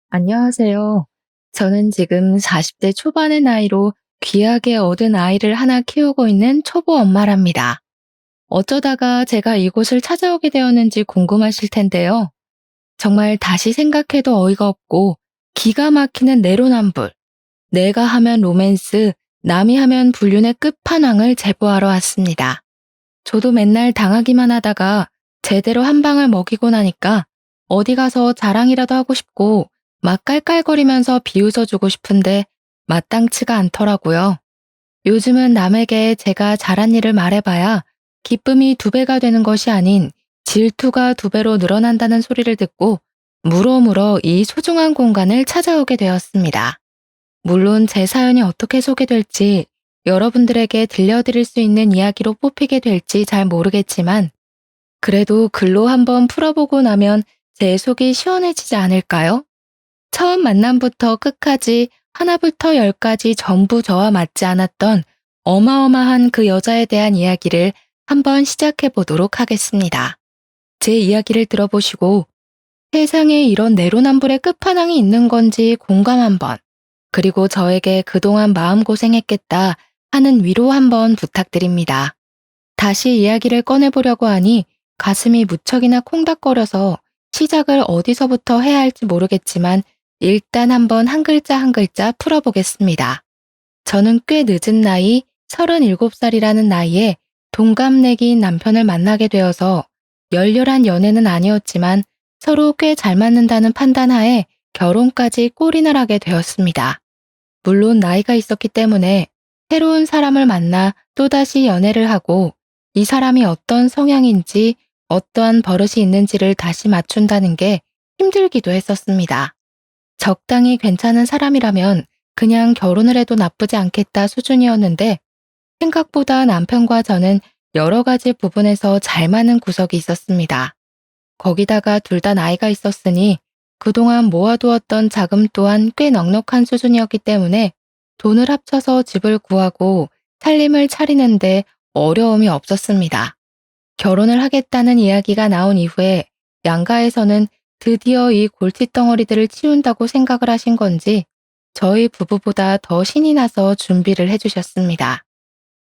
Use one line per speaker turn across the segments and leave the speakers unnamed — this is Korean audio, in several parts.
안녕하세요. 저는 지금 40대 초반의 나이로 귀하게 얻은 아이를 하나 키우고 있는 초보 엄마랍니다. 어쩌다가 제가 이곳을 찾아오게 되었는지 궁금하실 텐데요. 정말 다시 생각해도 어이가 없고 기가 막히는 내로남불, 내가 하면 로맨스, 남이 하면 불륜의 끝판왕을 제보하러 왔습니다. 저도 맨날 당하기만 하다가 제대로 한 방을 먹이고 나니까 어디 가서 자랑이라도 하고 싶고 막 깔깔거리면서 비웃어주고 싶은데 마땅치가 않더라고요. 요즘은 남에게 제가 잘한 일을 말해봐야 기쁨이 두 배가 되는 것이 아닌 질투가 두 배로 늘어난다는 소리를 듣고 물어물어 이 소중한 공간을 찾아오게 되었습니다. 물론 제 사연이 어떻게 소개될지 여러분들에게 들려드릴 수 있는 이야기로 뽑히게 될지 잘 모르겠지만 그래도 글로 한번 풀어보고 나면 제 속이 시원해지지 않을까요? 처음 만남부터 끝까지 하나부터 열까지 전부 저와 맞지 않았던 어마어마한 그 여자에 대한 이야기를 한번 시작해 보도록 하겠습니다. 제 이야기를 들어보시고 세상에 이런 내로남불의 끝판왕이 있는 건지 공감 한번, 그리고 저에게 그동안 마음고생했겠다 하는 위로 한번 부탁드립니다. 다시 이야기를 꺼내보려고 하니 가슴이 무척이나 콩닥거려서 시작을 어디서부터 해야 할지 모르겠지만 일단 한번 한 글자 한 글자 풀어보겠습니다. 저는 꽤 늦은 나이 37살이라는 나이에 동갑내기인 남편을 만나게 되어서 열렬한 연애는 아니었지만 서로 꽤 잘 맞는다는 판단하에 결혼까지 골인을 하게 되었습니다. 물론 나이가 있었기 때문에 새로운 사람을 만나 또다시 연애를 하고 이 사람이 어떤 성향인지 어떠한 버릇이 있는지를 다시 맞춘다는 게 힘들기도 했었습니다. 적당히 괜찮은 사람이라면 그냥 결혼을 해도 나쁘지 않겠다 수준이었는데 생각보다 남편과 저는 여러 가지 부분에서 잘 맞는 구석이 있었습니다. 거기다가 둘 다 나이가 있었으니 그동안 모아두었던 자금 또한 꽤 넉넉한 수준이었기 때문에 돈을 합쳐서 집을 구하고 살림을 차리는데 어려움이 없었습니다. 결혼을 하겠다는 이야기가 나온 이후에 양가에서는 드디어 이 골칫덩어리들을 치운다고 생각을 하신 건지 저희 부부보다 더 신이 나서 준비를 해주셨습니다.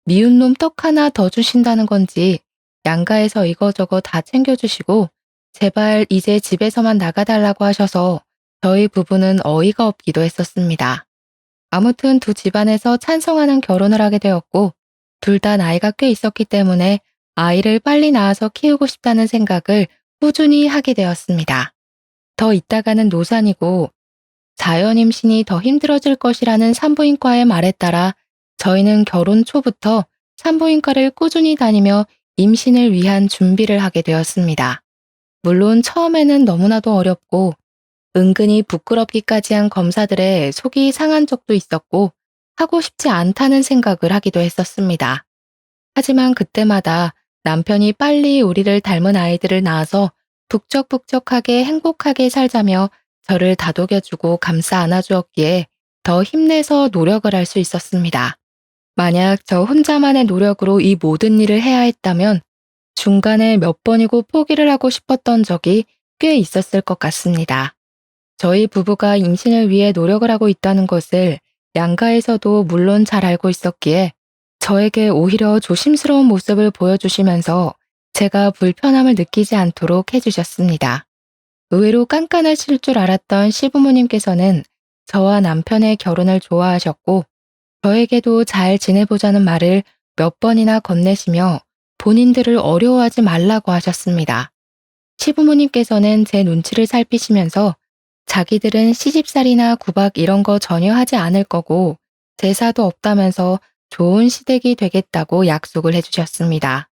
미운 놈 떡 하나 더 주신다는 건지 양가에서 이거저거 다 챙겨주시고 제발 이제 집에서만 나가달라고 하셔서 저희 부부는 어이가 없기도 했었습니다. 아무튼 두 집안에서 찬성하는 결혼을 하게 되었고 둘 다 나이가 꽤 있었기 때문에 아이를 빨리 낳아서 키우고 싶다는 생각을 꾸준히 하게 되었습니다. 더 있다가는 노산이고 자연 임신이 더 힘들어질 것이라는 산부인과의 말에 따라 저희는 결혼 초부터 산부인과를 꾸준히 다니며 임신을 위한 준비를 하게 되었습니다. 물론 처음에는 너무나도 어렵고 은근히 부끄럽기까지 한 검사들의 속이 상한 적도 있었고 하고 싶지 않다는 생각을 하기도 했었습니다. 하지만 그때마다 남편이 빨리 우리를 닮은 아이들을 낳아서 북적북적하게 행복하게 살자며 저를 다독여주고 감싸 안아주었기에 더 힘내서 노력을 할 수 있었습니다. 만약 저 혼자만의 노력으로 이 모든 일을 해야 했다면 중간에 몇 번이고 포기를 하고 싶었던 적이 꽤 있었을 것 같습니다. 저희 부부가 임신을 위해 노력을 하고 있다는 것을 양가에서도 물론 잘 알고 있었기에 저에게 오히려 조심스러운 모습을 보여주시면서 제가 불편함을 느끼지 않도록 해주셨습니다. 의외로 깐깐하실 줄 알았던 시부모님께서는 저와 남편의 결혼을 좋아하셨고 저에게도 잘 지내보자는 말을 몇 번이나 건네시며 본인들을 어려워하지 말라고 하셨습니다. 시부모님께서는 제 눈치를 살피시면서 자기들은 시집살이나 구박 이런 거 전혀 하지 않을 거고 제사도 없다면서 좋은 시댁이 되겠다고 약속을 해주셨습니다.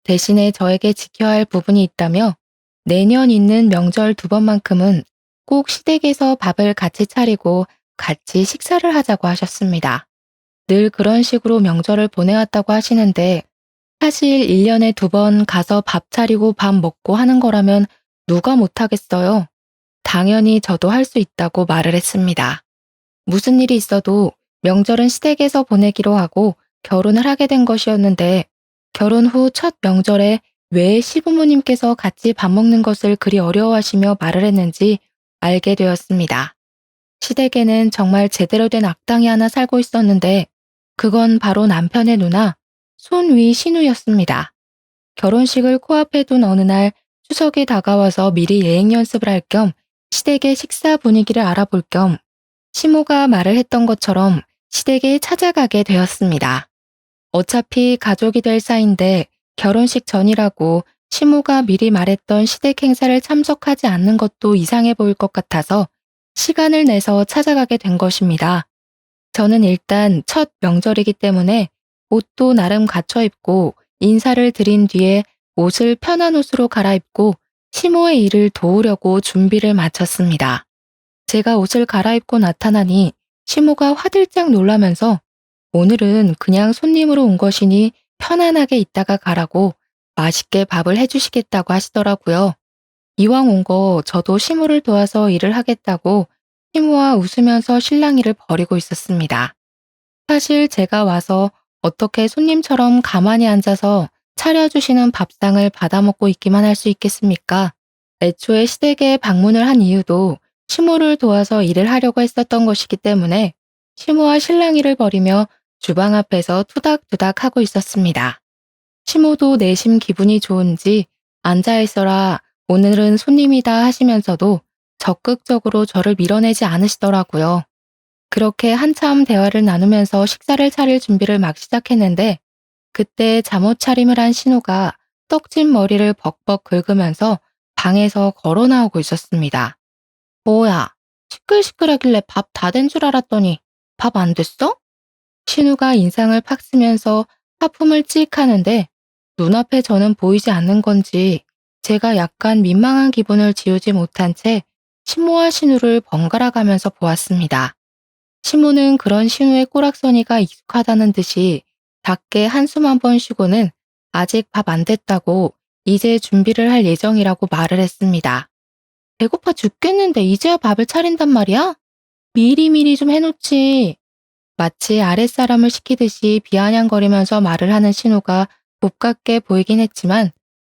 대신에 저에게 지켜야 할 부분이 있다며 내년 있는 명절 2번만큼은 꼭 시댁에서 밥을 같이 차리고 같이 식사를 하자고 하셨습니다. 늘 그런 식으로 명절을 보내왔다고 하시는데 사실 1년에 2번 가서 밥 차리고 밥 먹고 하는 거라면 누가 못하겠어요. 당연히 저도 할 수 있다고 말을 했습니다. 무슨 일이 있어도 명절은 시댁에서 보내기로 하고 결혼을 하게 된 것이었는데 결혼 후 첫 명절에 왜 시부모님께서 같이 밥 먹는 것을 그리 어려워하시며 말을 했는지 알게 되었습니다. 시댁에는 정말 제대로 된 악당이 하나 살고 있었는데 그건 바로 남편의 누나 손위 신우였습니다. 결혼식을 코앞에 둔 어느 날 추석이 다가와서 미리 예행 연습을 할 겸 시댁의 식사 분위기를 알아볼 겸 시모가 말을 했던 것처럼 시댁에 찾아가게 되었습니다. 어차피 가족이 될 사이인데 결혼식 전이라고 시모가 미리 말했던 시댁 행사를 참석하지 않는 것도 이상해 보일 것 같아서 시간을 내서 찾아가게 된 것입니다. 저는 일단 첫 명절이기 때문에 옷도 나름 갖춰 입고 인사를 드린 뒤에 옷을 편한 옷으로 갈아입고 시모의 일을 도우려고 준비를 마쳤습니다. 제가 옷을 갈아입고 나타나니 시모가 화들짝 놀라면서 오늘은 그냥 손님으로 온 것이니 편안하게 있다가 가라고 맛있게 밥을 해주시겠다고 하시더라고요. 이왕 온 거 저도 시모를 도와서 일을 하겠다고 시모와 웃으면서 실랑이를 벌이고 있었습니다. 사실 제가 와서 어떻게 손님처럼 가만히 앉아서 차려주시는 밥상을 받아먹고 있기만 할 수 있겠습니까? 애초에 시댁에 방문을 한 이유도 시모를 도와서 일을 하려고 했었던 것이기 때문에 시모와 실랑이를 벌이며 주방 앞에서 투닥투닥 하고 있었습니다. 시모도 내심 기분이 좋은지 앉아있어라 오늘은 손님이다 하시면서도 적극적으로 저를 밀어내지 않으시더라고요. 그렇게 한참 대화를 나누면서 식사를 차릴 준비를 막 시작했는데 그때 잠옷 차림을 한 신우가 떡진 머리를 벅벅 긁으면서 방에서 걸어 나오고 있었습니다. 뭐야, 시끌시끌하길래 밥 다 된 줄 알았더니 밥 안 됐어? 신우가 인상을 팍 쓰면서 하품을 찍 하는데 눈앞에 저는 보이지 않는 건지 제가 약간 민망한 기분을 지우지 못한 채 신모와 신우를 번갈아 가면서 보았습니다. 신모는 그런 신우의 꼬락서니가 익숙하다는 듯이 작게 한숨 한 번 쉬고는 아직 밥 안 됐다고 이제 준비를 할 예정이라고 말을 했습니다. 배고파 죽겠는데 이제야 밥을 차린단 말이야? 미리미리 좀 해놓지. 마치 아랫사람을 시키듯이 비아냥거리면서 말을 하는 신우가 곱깝게 보이긴 했지만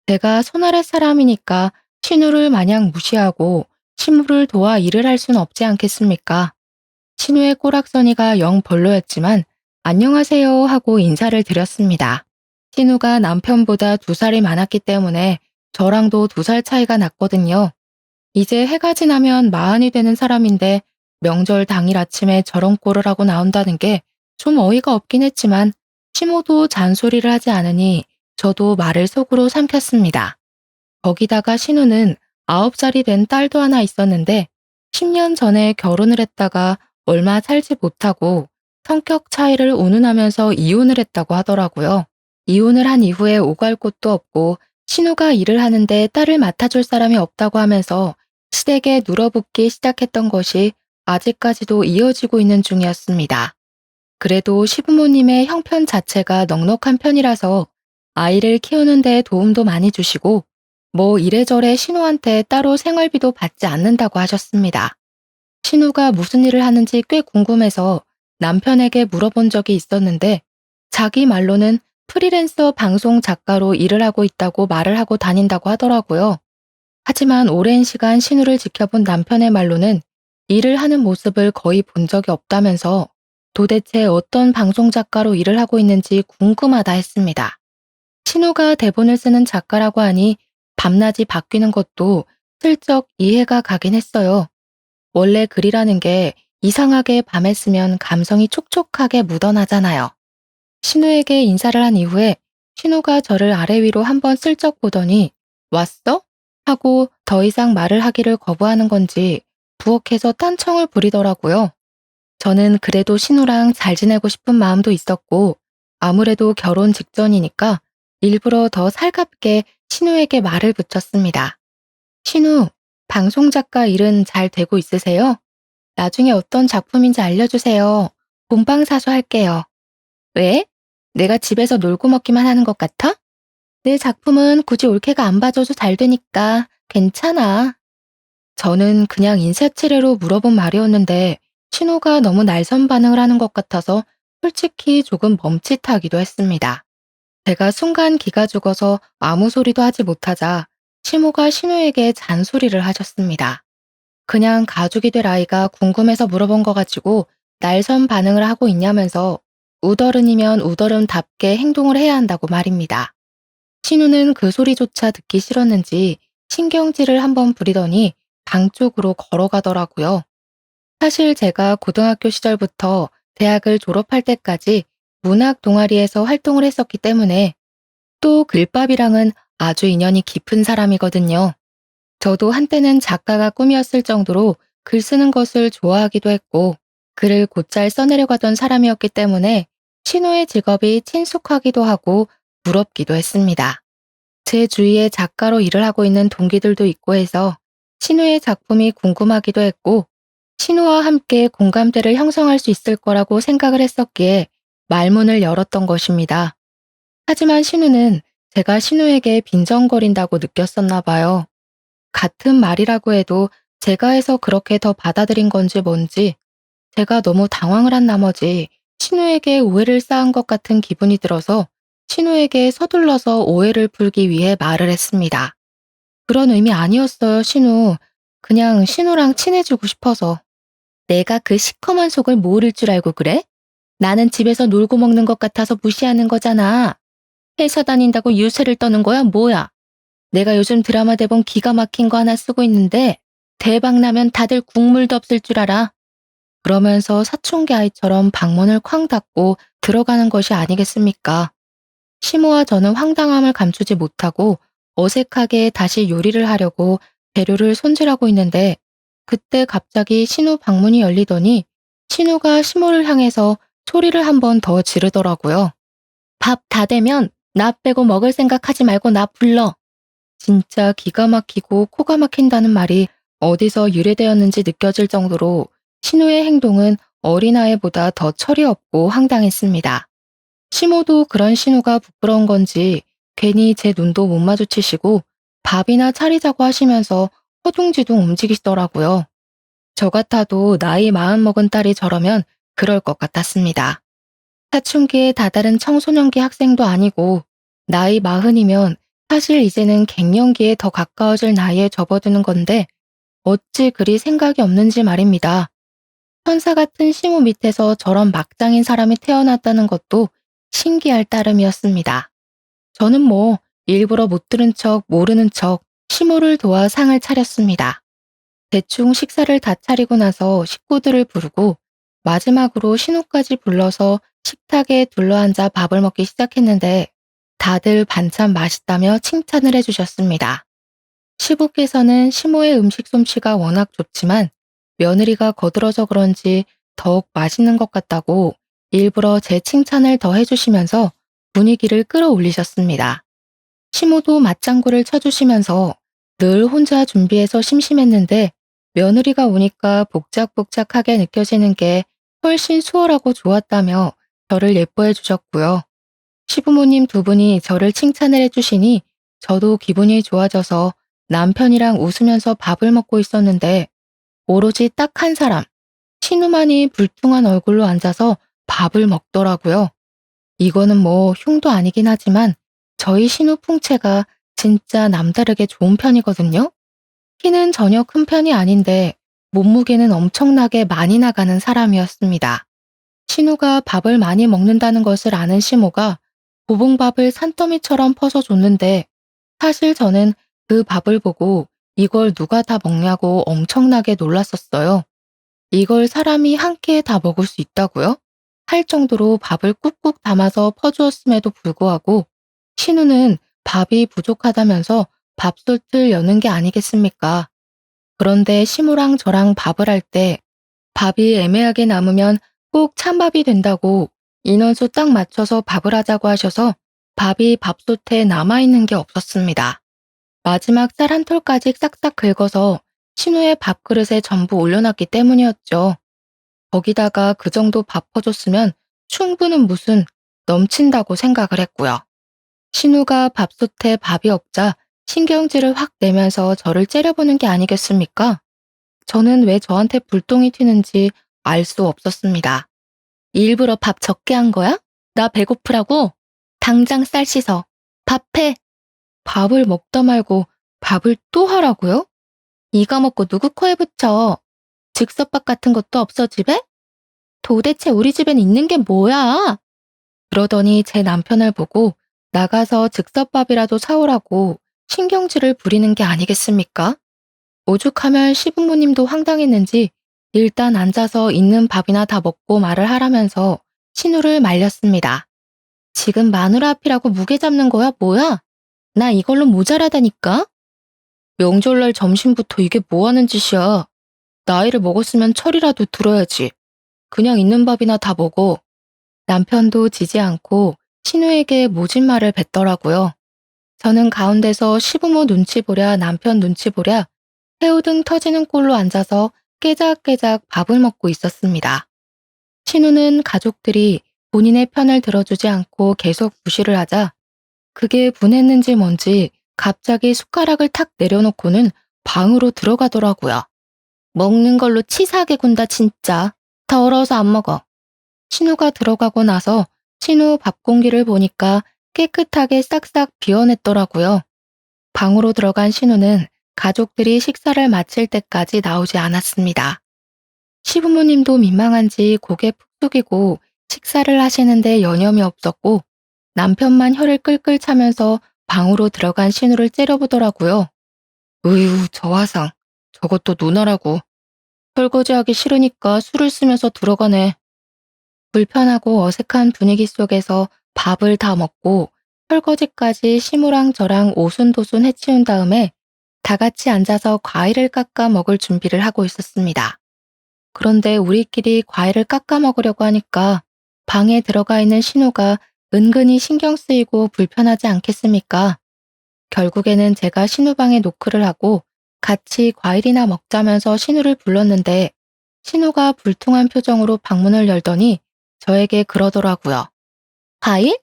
제가 손아랫 사람이니까 신우를 마냥 무시하고 신우를 도와 일을 할 순 없지 않겠습니까? 신우의 꼬락서니가 영 별로였지만 안녕하세요 하고 인사를 드렸습니다. 신우가 남편보다 2살이 많았기 때문에 저랑도 2살 차이가 났거든요. 이제 해가 지나면 마흔이 되는 사람인데 명절 당일 아침에 저런 꼴을 하고 나온다는 게 좀 어이가 없긴 했지만 시모도 잔소리를 하지 않으니 저도 말을 속으로 삼켰습니다. 거기다가 신우는 9살이 된 딸도 하나 있었는데 10년 전에 결혼을 했다가 얼마 살지 못하고 성격 차이를 운운하면서 이혼을 했다고 하더라고요. 이혼을 한 이후에 오갈 곳도 없고 신우가 일을 하는데 딸을 맡아줄 사람이 없다고 하면서 시댁에 눌어붙기 시작했던 것이 아직까지도 이어지고 있는 중이었습니다. 그래도 시부모님의 형편 자체가 넉넉한 편이라서 아이를 키우는 데 도움도 많이 주시고 뭐 이래저래 신우한테 따로 생활비도 받지 않는다고 하셨습니다. 신우가 무슨 일을 하는지 꽤 궁금해서 남편에게 물어본 적이 있었는데 자기 말로는 프리랜서 방송 작가로 일을 하고 있다고 말을 하고 다닌다고 하더라고요. 하지만 오랜 시간 신우를 지켜본 남편의 말로는 일을 하는 모습을 거의 본 적이 없다면서 도대체 어떤 방송 작가로 일을 하고 있는지 궁금하다 했습니다. 신우가 대본을 쓰는 작가라고 하니 밤낮이 바뀌는 것도 슬쩍 이해가 가긴 했어요. 원래 글이라는 게 이상하게 밤에 쓰면 감성이 촉촉하게 묻어나잖아요. 신우에게 인사를 한 이후에 신우가 저를 아래 위로 한번 슬쩍 보더니 왔어? 하고 더 이상 말을 하기를 거부하는 건지 부엌에서 딴청을 부리더라고요. 저는 그래도 신우랑 잘 지내고 싶은 마음도 있었고 아무래도 결혼 직전이니까 일부러 더 살갑게 신우에게 말을 붙였습니다. 신우, 방송작가 일은 잘 되고 있으세요? 나중에 어떤 작품인지 알려주세요. 본방사수 할게요. 왜? 내가 집에서 놀고 먹기만 하는 것 같아? 내 작품은 굳이 올케가 안 봐줘도 잘 되니까 괜찮아. 저는 그냥 인사치레로 물어본 말이었는데 신우가 너무 날선 반응을 하는 것 같아서 솔직히 조금 멈칫하기도 했습니다. 제가 순간 기가 죽어서 아무 소리도 하지 못하자 시모가 신우에게 잔소리를 하셨습니다. 그냥 가족이 될 아이가 궁금해서 물어본 거 가지고 날선 반응을 하고 있냐면서 우더른이면 우더른답게 행동을 해야 한다고 말입니다. 신우는 그 소리조차 듣기 싫었는지 신경질을 한번 부리더니 방 쪽으로 걸어가더라고요. 사실 제가 고등학교 시절부터 대학을 졸업할 때까지 문학 동아리에서 활동을 했었기 때문에 또 글밥이랑은 아주 인연이 깊은 사람이거든요. 저도 한때는 작가가 꿈이었을 정도로 글 쓰는 것을 좋아하기도 했고 글을 곧잘 써내려가던 사람이었기 때문에 신우의 직업이 친숙하기도 하고 부럽기도 했습니다. 제 주위에 작가로 일을 하고 있는 동기들도 있고 해서 신우의 작품이 궁금하기도 했고 신우와 함께 공감대를 형성할 수 있을 거라고 생각을 했었기에 말문을 열었던 것입니다. 하지만 신우는 제가 신우에게 빈정거린다고 느꼈었나 봐요. 같은 말이라고 해도 제가 해서 그렇게 더 받아들인 건지 뭔지 제가 너무 당황을 한 나머지 신우에게 오해를 쌓은 것 같은 기분이 들어서 신우에게 서둘러서 오해를 풀기 위해 말을 했습니다. 그런 의미 아니었어요, 신우. 그냥 신우랑 친해지고 싶어서. 내가 그 시커먼 속을 모를 줄 알고 그래? 나는 집에서 놀고 먹는 것 같아서 무시하는 거잖아. 회사 다닌다고 유세를 떠는 거야, 뭐야? 내가 요즘 드라마 대본 기가 막힌 거 하나 쓰고 있는데 대박 나면 다들 국물도 없을 줄 알아. 그러면서 사춘기 아이처럼 방문을 쾅 닫고 들어가는 것이 아니겠습니까? 시모와 저는 황당함을 감추지 못하고 어색하게 다시 요리를 하려고 재료를 손질하고 있는데 그때 갑자기 신우 방문이 열리더니 신우가 시모를 향해서 소리를 한 번 더 지르더라고요. 밥 다 되면 나 빼고 먹을 생각하지 말고 나 불러. 진짜 기가 막히고 코가 막힌다는 말이 어디서 유래되었는지 느껴질 정도로 신우의 행동은 어린아이보다 더 철이 없고 황당했습니다. 시모도 그런 신우가 부끄러운 건지 괜히 제 눈도 못 마주치시고 밥이나 차리자고 하시면서 허둥지둥 움직이시더라고요. 저 같아도 나이 마흔 먹은 딸이 저러면 그럴 것 같았습니다. 사춘기에 다다른 청소년기 학생도 아니고 나이 마흔이면 사실 이제는 갱년기에 더 가까워질 나이에 접어드는 건데 어찌 그리 생각이 없는지 말입니다. 천사 같은 시모 밑에서 저런 막장인 사람이 태어났다는 것도 신기할 따름이었습니다. 저는 뭐 일부러 못 들은 척 모르는 척 시모를 도와 상을 차렸습니다. 대충 식사를 다 차리고 나서 식구들을 부르고 마지막으로 신우까지 불러서 식탁에 둘러앉아 밥을 먹기 시작했는데 다들 반찬 맛있다며 칭찬을 해주셨습니다. 시부께서는 시모의 음식 솜씨가 워낙 좋지만 며느리가 거들어서 그런지 더욱 맛있는 것 같다고 일부러 제 칭찬을 더 해주시면서 분위기를 끌어올리셨습니다. 시모도 맞장구를 쳐주시면서 늘 혼자 준비해서 심심했는데 며느리가 오니까 복작복작하게 느껴지는 게 훨씬 수월하고 좋았다며 저를 예뻐해 주셨고요. 시부모님 두 분이 저를 칭찬을 해주시니 저도 기분이 좋아져서 남편이랑 웃으면서 밥을 먹고 있었는데 오로지 딱 한 사람, 신우만이 불퉁한 얼굴로 앉아서 밥을 먹더라고요. 이거는 뭐 흉도 아니긴 하지만 저희 신우 풍채가 진짜 남다르게 좋은 편이거든요. 키는 전혀 큰 편이 아닌데 몸무게는 엄청나게 많이 나가는 사람이었습니다. 신우가 밥을 많이 먹는다는 것을 아는 시모가 고봉밥을 산더미처럼 퍼서 줬는데 사실 저는 그 밥을 보고 이걸 누가 다 먹냐고 엄청나게 놀랐었어요. 이걸 사람이 한 끼에 다 먹을 수 있다고요? 할 정도로 밥을 꾹꾹 담아서 퍼주었음에도 불구하고 신우는 밥이 부족하다면서 밥솥을 여는 게 아니겠습니까? 그런데 시무랑 저랑 밥을 할 때 밥이 애매하게 남으면 꼭 찬밥이 된다고 인원수 딱 맞춰서 밥을 하자고 하셔서 밥이 밥솥에 남아있는 게 없었습니다. 마지막 쌀 한 톨까지 싹싹 긁어서 신우의 밥그릇에 전부 올려놨기 때문이었죠. 거기다가 그 정도 밥 퍼줬으면 충분은 무슨 넘친다고 생각을 했고요. 신우가 밥솥에 밥이 없자 신경질을 확 내면서 저를 째려보는 게 아니겠습니까? 저는 왜 저한테 불똥이 튀는지 알 수 없었습니다. 일부러 밥 적게 한 거야? 나 배고프라고? 당장 쌀 씻어. 밥해. 밥을 먹다 말고 밥을 또 하라고요? 이거 먹고 누구 코에 붙여? 즉석밥 같은 것도 없어 집에? 도대체 우리 집엔 있는 게 뭐야? 그러더니 제 남편을 보고 나가서 즉석밥이라도 사오라고 신경질을 부리는 게 아니겠습니까? 오죽하면 시부모님도 황당했는지 일단 앉아서 있는 밥이나 다 먹고 말을 하라면서 신우를 말렸습니다. 지금 마누라 앞이라고 무게 잡는 거야 뭐야? 나 이걸로 모자라다니까? 명절날 점심부터 이게 뭐 하는 짓이야? 나이를 먹었으면 철이라도 들어야지. 그냥 있는 밥이나 다 먹어. 남편도 지지 않고 신우에게 모진 말을 뱉더라고요. 저는 가운데서 시부모 눈치 보랴 남편 눈치 보랴 새우등 터지는 꼴로 앉아서 깨작깨작 밥을 먹고 있었습니다. 신우는 가족들이 본인의 편을 들어주지 않고 계속 무시를 하자 그게 분했는지 뭔지 갑자기 숟가락을 탁 내려놓고는 방으로 들어가더라고요. 먹는 걸로 치사하게 군다 진짜. 더러워서 안 먹어. 신우가 들어가고 나서 신우 밥 공기를 보니까 깨끗하게 싹싹 비워냈더라고요. 방으로 들어간 신우는 가족들이 식사를 마칠 때까지 나오지 않았습니다. 시부모님도 민망한지 고개 푹 숙이고 식사를 하시는데 여념이 없었고 남편만 혀를 끌끌 차면서 방으로 들어간 신우를 째려보더라고요. 으유, 저 화상. 저것도 누나라고. 설거지하기 싫으니까 술을 쓰면서 들어가네. 불편하고 어색한 분위기 속에서 밥을 다 먹고 설거지까지 시무랑 저랑 오순도순 해치운 다음에 다 같이 앉아서 과일을 깎아 먹을 준비를 하고 있었습니다. 그런데 우리끼리 과일을 깎아 먹으려고 하니까 방에 들어가 있는 신우가 은근히 신경 쓰이고 불편하지 않겠습니까? 결국에는 제가 신우 방에 노크를 하고 같이 과일이나 먹자면서 신우를 불렀는데 신우가 불퉁한 표정으로 방문을 열더니 저에게 그러더라고요. 과일?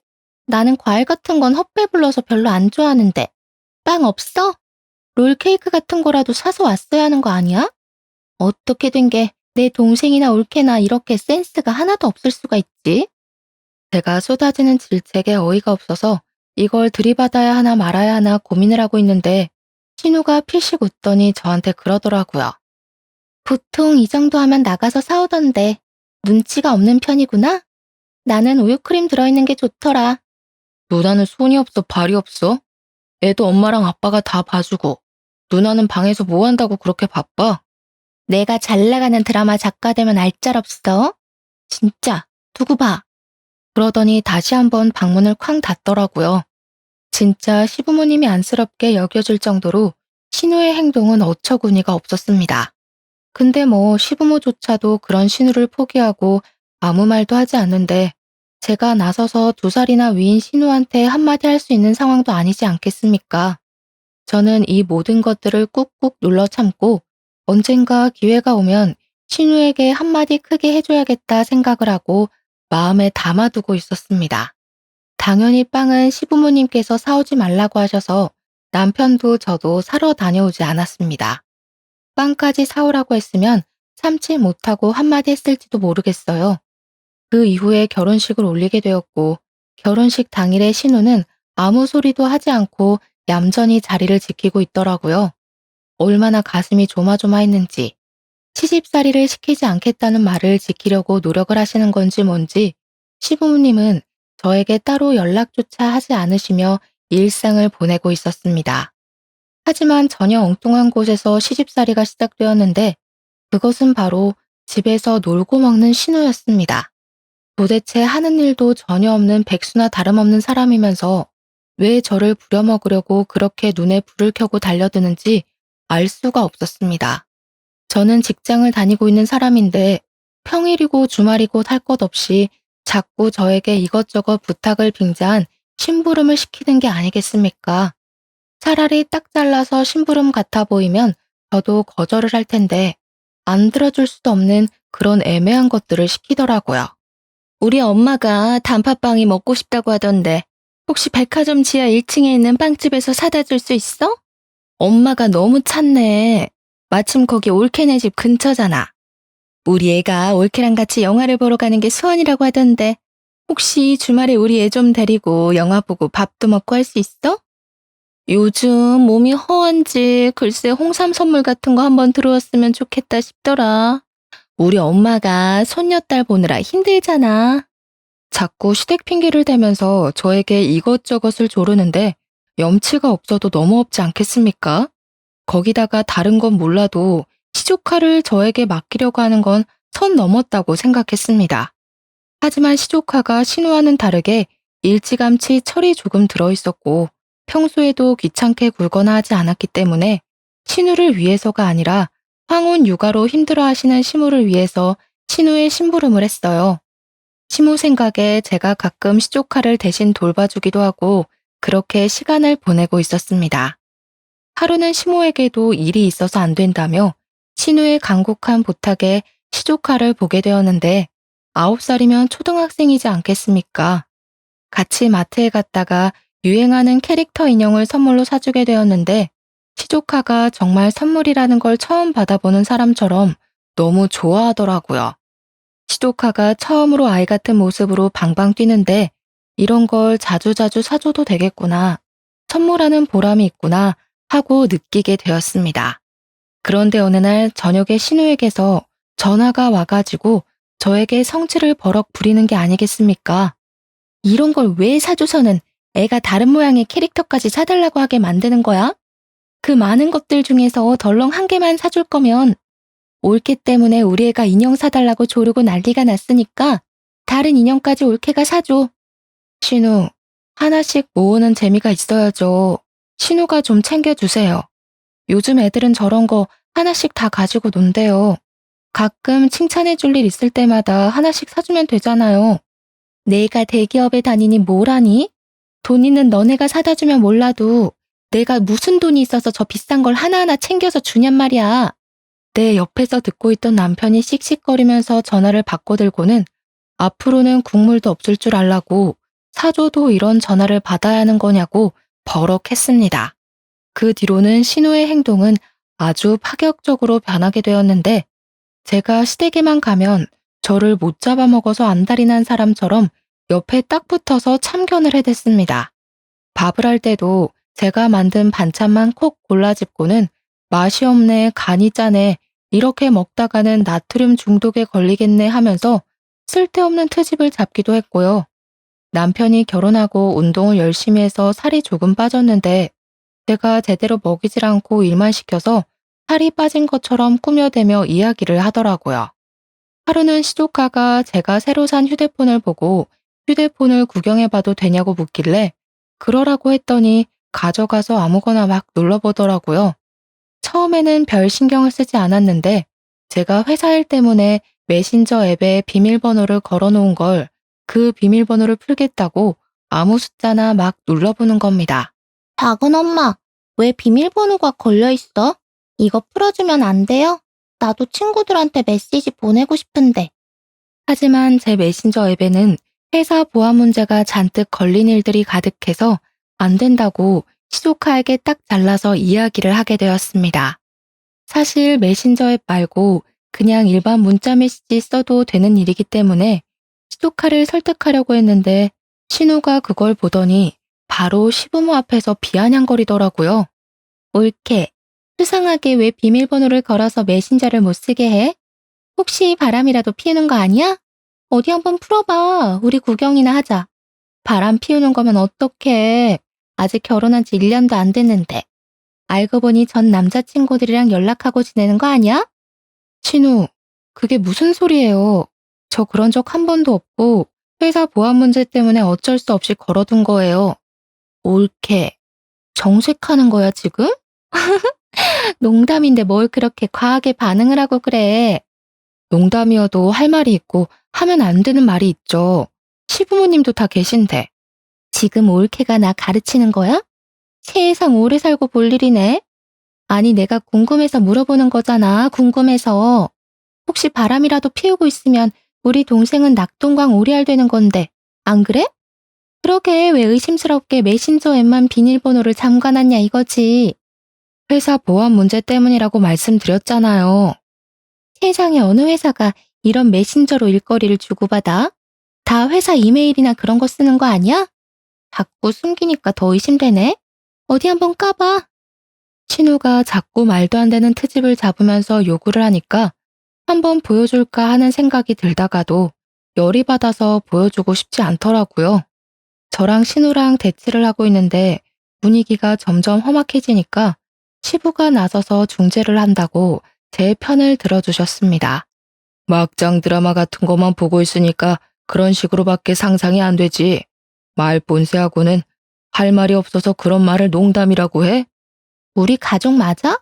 나는 과일 같은 건 헛배 불러서 별로 안 좋아하는데. 빵 없어? 롤케이크 같은 거라도 사서 왔어야 하는 거 아니야? 어떻게 된 게 내 동생이나 올케나 이렇게 센스가 하나도 없을 수가 있지? 제가 쏟아지는 질책에 어이가 없어서 이걸 들이받아야 하나 말아야 하나 고민을 하고 있는데 신우가 피식 웃더니 저한테 그러더라고요. 보통 이 정도 하면 나가서 사오던데 눈치가 없는 편이구나? 나는 우유크림 들어있는 게 좋더라. 누나는 손이 없어 발이 없어? 애도 엄마랑 아빠가 다 봐주고 누나는 방에서 뭐 한다고 그렇게 바빠? 내가 잘 나가는 드라마 작가 되면 알짤없어? 진짜 두고 봐. 그러더니 다시 한번 방문을 쾅 닫더라고요. 진짜 시부모님이 안쓰럽게 여겨질 정도로 신우의 행동은 어처구니가 없었습니다. 근데 뭐 시부모조차도 그런 신우를 포기하고 아무 말도 하지 않는데 제가 나서서 2살이나 위인 신우한테 한마디 할 수 있는 상황도 아니지 않겠습니까? 저는 이 모든 것들을 꾹꾹 눌러 참고 언젠가 기회가 오면 신우에게 한마디 크게 해줘야겠다 생각을 하고 마음에 담아두고 있었습니다. 당연히 빵은 시부모님께서 사오지 말라고 하셔서 남편도 저도 사러 다녀오지 않았습니다. 빵까지 사오라고 했으면 참지 못하고 한마디 했을지도 모르겠어요. 그 이후에 결혼식을 올리게 되었고 결혼식 당일에 신우는 아무 소리도 하지 않고 얌전히 자리를 지키고 있더라고요. 얼마나 가슴이 조마조마했는지 시집살이를 시키지 않겠다는 말을 지키려고 노력을 하시는 건지 뭔지 시부모님은 저에게 따로 연락조차 하지 않으시며 일상을 보내고 있었습니다. 하지만 전혀 엉뚱한 곳에서 시집살이가 시작되었는데 그것은 바로 집에서 놀고 먹는 신우였습니다. 도대체 하는 일도 전혀 없는 백수나 다름없는 사람이면서 왜 저를 부려먹으려고 그렇게 눈에 불을 켜고 달려드는지 알 수가 없었습니다. 저는 직장을 다니고 있는 사람인데 평일이고 주말이고 할 것 없이 자꾸 저에게 이것저것 부탁을 빙자한 심부름을 시키는 게 아니겠습니까? 차라리 딱 잘라서 심부름 같아 보이면 저도 거절을 할 텐데 안 들어줄 수도 없는 그런 애매한 것들을 시키더라고요. 우리 엄마가 단팥빵이 먹고 싶다고 하던데 혹시 백화점 지하 1층에 있는 빵집에서 사다 줄 수 있어? 엄마가 너무 찾네. 마침 거기 올케네 집 근처잖아. 우리 애가 올케랑 같이 영화를 보러 가는 게 소원이라고 하던데 혹시 주말에 우리 애 좀 데리고 영화 보고 밥도 먹고 할 수 있어? 요즘 몸이 허한지 글쎄 홍삼 선물 같은 거 한번 들어왔으면 좋겠다 싶더라. 우리 엄마가 손녀딸 보느라 힘들잖아. 자꾸 시댁 핑계를 대면서 저에게 이것저것을 조르는데 염치가 없어도 너무 없지 않겠습니까? 거기다가 다른 건 몰라도 시조카를 저에게 맡기려고 하는 건 선 넘었다고 생각했습니다. 하지만 시조카가 신우와는 다르게 일찌감치 철이 조금 들어있었고 평소에도 귀찮게 굴거나 하지 않았기 때문에 신우를 위해서가 아니라 황혼 육아로 힘들어하시는 시무를 위해서 신우의 심부름을 했어요. 시무 생각에 제가 가끔 시조카를 대신 돌봐주기도 하고 그렇게 시간을 보내고 있었습니다. 하루는 시모에게도 일이 있어서 안 된다며 신우의 간곡한 부탁에 시조카를 보게 되었는데 9살이면 초등학생이지 않겠습니까? 같이 마트에 갔다가 유행하는 캐릭터 인형을 선물로 사주게 되었는데 시조카가 정말 선물이라는 걸 처음 받아보는 사람처럼 너무 좋아하더라고요. 시조카가 처음으로 아이 같은 모습으로 방방 뛰는데 이런 걸 자주자주 사줘도 되겠구나. 선물하는 보람이 있구나 하고 느끼게 되었습니다. 그런데 어느 날 저녁에 신우에게서 전화가 와가지고 저에게 성질을 버럭 부리는 게 아니겠습니까? 이런 걸 왜 사줘서는 애가 다른 모양의 캐릭터까지 사달라고 하게 만드는 거야? 그 많은 것들 중에서 덜렁 한 개만 사줄 거면 올케 때문에 우리 애가 인형 사달라고 조르고 난리가 났으니까 다른 인형까지 올케가 사줘. 신우, 하나씩 모으는 재미가 있어야죠. 신우가 좀 챙겨주세요. 요즘 애들은 저런 거 하나씩 다 가지고 논대요. 가끔 칭찬해줄 일 있을 때마다 하나씩 사주면 되잖아요. 내가 대기업에 다니니 뭘 하니? 돈 있는 너네가 사다 주면 몰라도 내가 무슨 돈이 있어서 저 비싼 걸 하나하나 챙겨서 주냔 말이야. 내 옆에서 듣고 있던 남편이 씩씩거리면서 전화를 바꿔들고는 앞으로는 국물도 없을 줄 알라고 사줘도 이런 전화를 받아야 하는 거냐고 버럭했습니다. 그 뒤로는 신우의 행동은 아주 파격적으로 변하게 되었는데 제가 시댁에만 가면 저를 못 잡아먹어서 안달이 난 사람처럼 옆에 딱 붙어서 참견을 해댔습니다. 밥을 할 때도 제가 만든 반찬만 콕 골라집고는 맛이 없네, 간이 짜네, 이렇게 먹다가는 나트륨 중독에 걸리겠네 하면서 쓸데없는 트집을 잡기도 했고요. 남편이 결혼하고 운동을 열심히 해서 살이 조금 빠졌는데 제가 제대로 먹이질 않고 일만 시켜서 살이 빠진 것처럼 꾸며대며 이야기를 하더라고요. 하루는 시조카가 제가 새로 산 휴대폰을 보고 휴대폰을 구경해봐도 되냐고 묻길래 그러라고 했더니 가져가서 아무거나 막 눌러보더라고요. 처음에는 별 신경을 쓰지 않았는데 제가 회사 일 때문에 메신저 앱에 비밀번호를 걸어놓은 걸 그 비밀번호를 풀겠다고 아무 숫자나 막 눌러보는 겁니다.
작은 엄마, 왜 비밀번호가 걸려있어? 이거 풀어주면 안 돼요? 나도 친구들한테 메시지 보내고 싶은데.
하지만 제 메신저 앱에는 회사 보안 문제가 잔뜩 걸린 일들이 가득해서 안 된다고 시조카에게 딱 잘라서 이야기를 하게 되었습니다. 사실 메신저 앱 말고 그냥 일반 문자 메시지 써도 되는 일이기 때문에 시조카를 설득하려고 했는데 신우가 그걸 보더니 바로 시부모 앞에서 비아냥거리더라고요. 옳게, 수상하게 왜 비밀번호를 걸어서 메신저를 못 쓰게 해? 혹시 바람이라도 피우는 거 아니야? 어디 한번 풀어봐. 우리 구경이나 하자. 바람 피우는 거면 어떡해. 아직 결혼한 지 1년도 안 됐는데. 알고 보니 전 남자친구들이랑 연락하고 지내는 거 아니야? 신우, 그게 무슨 소리예요. 저 그런 적 한 번도 없고 회사 보안 문제 때문에 어쩔 수 없이 걸어둔 거예요. 옳게. 정색하는 거야 지금? 농담인데 뭘 그렇게 과하게 반응을 하고 그래. 농담이어도 할 말이 있고 하면 안 되는 말이 있죠. 시부모님도 다 계신데. 지금 올케가 나 가르치는 거야? 세상 오래 살고 볼 일이네. 아니 내가 궁금해서 물어보는 거잖아. 궁금해서. 혹시 바람이라도 피우고 있으면 우리 동생은 낙동강 오리알 되는 건데 안 그래? 그러게 왜 의심스럽게 메신저 앱만 비밀번호를 잠가놨냐 이거지. 회사 보안 문제 때문이라고 말씀드렸잖아요. 세상에 어느 회사가 이런 메신저로 일거리를 주고받아? 다 회사 이메일이나 그런 거 쓰는 거 아니야? 자꾸 숨기니까 더 의심되네.
어디 한번 까봐.
신우가 자꾸 말도 안 되는 트집을 잡으면서 요구를 하니까 한번 보여줄까 하는 생각이 들다가도 열이 받아서 보여주고 싶지 않더라고요. 저랑 신우랑 대치를 하고 있는데 분위기가 점점 험악해지니까 시부가 나서서 중재를 한다고 제 편을 들어주셨습니다. 막장 드라마 같은 것만 보고 있으니까 그런 식으로밖에 상상이 안 되지. 말 본세하고는 할 말이 없어서 그런 말을 농담이라고 해?
우리 가족 맞아?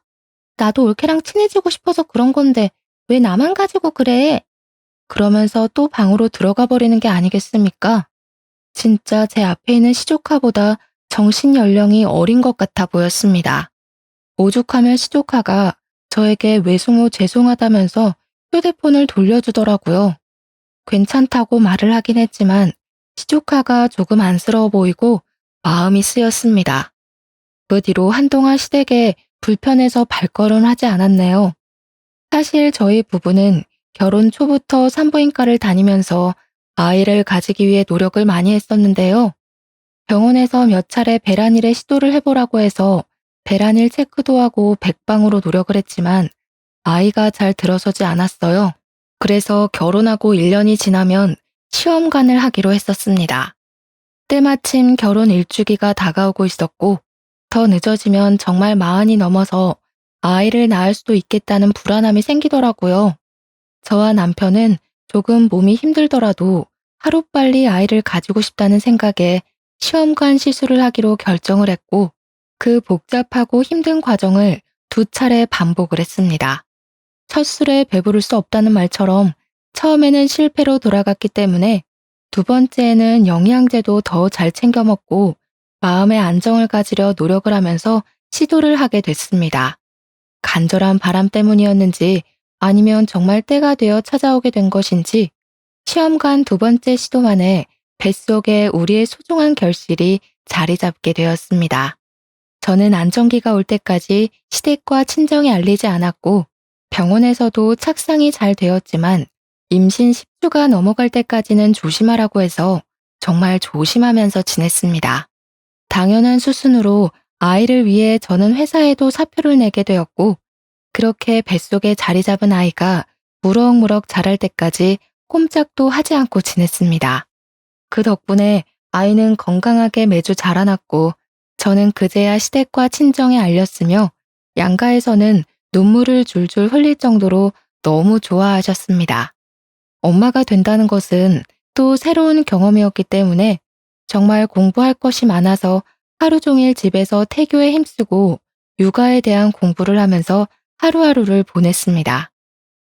나도 올케랑 친해지고 싶어서 그런 건데 왜 나만 가지고 그래?
그러면서 또 방으로 들어가 버리는 게 아니겠습니까? 진짜 제 앞에 있는 시조카보다 정신 연령이 어린 것 같아 보였습니다. 오죽하면 시조카가 저에게 외숙 후 죄송하다면서 휴대폰을 돌려주더라고요. 괜찮다고 말을 하긴 했지만 시조카가 조금 안쓰러워 보이고 마음이 쓰였습니다. 그 뒤로 한동안 시댁에 불편해서 발걸음을 하지 않았네요. 사실 저희 부부는 결혼 초부터 산부인과를 다니면서 아이를 가지기 위해 노력을 많이 했었는데요. 병원에서 몇 차례 배란일에 시도를 해보라고 해서 배란일 체크도 하고 백방으로 노력을 했지만 아이가 잘 들어서지 않았어요. 그래서 결혼하고 1년이 지나면 시험관을 하기로 했었습니다. 때마침 결혼 일주기가 다가오고 있었고 더 늦어지면 정말 마흔이 넘어서 아이를 낳을 수도 있겠다는 불안함이 생기더라고요. 저와 남편은 조금 몸이 힘들더라도 하루빨리 아이를 가지고 싶다는 생각에 시험관 시술을 하기로 결정을 했고 그 복잡하고 힘든 과정을 2차례 반복을 했습니다. 첫 술에 배부를 수 없다는 말처럼 처음에는 실패로 돌아갔기 때문에 2번째에는 영양제도 더 잘 챙겨 먹고 마음의 안정을 가지려 노력을 하면서 시도를 하게 됐습니다. 간절한 바람 때문이었는지 아니면 정말 때가 되어 찾아오게 된 것인지 시험관 2번째 시도 만에 뱃속에 우리의 소중한 결실이 자리 잡게 되었습니다. 저는 안정기가 올 때까지 시댁과 친정에 알리지 않았고 병원에서도 착상이 잘 되었지만 임신 10주가 넘어갈 때까지는 조심하라고 해서 정말 조심하면서 지냈습니다. 당연한 수순으로 아이를 위해 저는 회사에도 사표를 내게 되었고 그렇게 뱃속에 자리 잡은 아이가 무럭무럭 자랄 때까지 꼼짝도 하지 않고 지냈습니다. 그 덕분에 아이는 건강하게 매주 자라났고 저는 그제야 시댁과 친정에 알렸으며 양가에서는 눈물을 줄줄 흘릴 정도로 너무 좋아하셨습니다. 엄마가 된다는 것은 또 새로운 경험이었기 때문에 정말 공부할 것이 많아서 하루 종일 집에서 태교에 힘쓰고 육아에 대한 공부를 하면서 하루하루를 보냈습니다.